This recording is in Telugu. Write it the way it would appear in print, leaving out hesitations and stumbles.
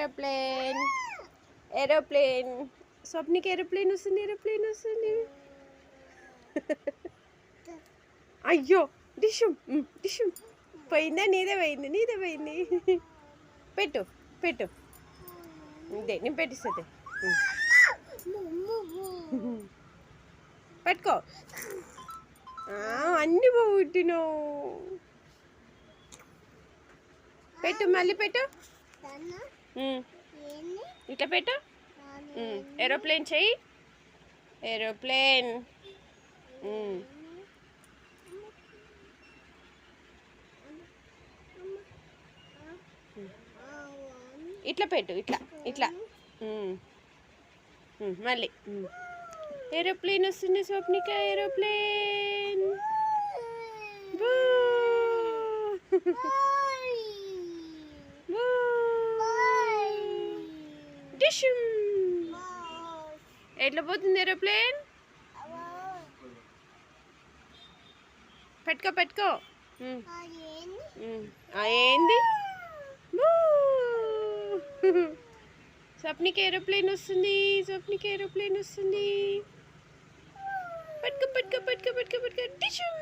ఏరోప్లేన్ ఏరోప్లేన్ స్వప్నికి ఏరోప్లేన్ వస్తుంది అయ్యో డిషుం డిషుం పోయిందా నీదే పోయింది పెట్టు పెట్టు ఇదే నేను పెట్టిస్తుంది పట్టుకో అన్నీ పోగొట్టినావు పెట్టు మళ్ళీ పెట్టు ఇట్లా పెట్టు ఏరోప్లేన్ చెయ్యి ఏరోప్లేన్ ఇట్లా పెట్టు ఇట్లా ఇట్లా మళ్ళీ ఏరోప్లేన్ వస్తుంది స్వప్నిక ఏరోప్లేన్ డిషుం ఎట్లా పోతుంది ఏరోప్లేన్ పెట్టుకో ఏంది స్వప్నికి ఏరోప్లేన్ వస్తుంది పట్టుకో డిషుం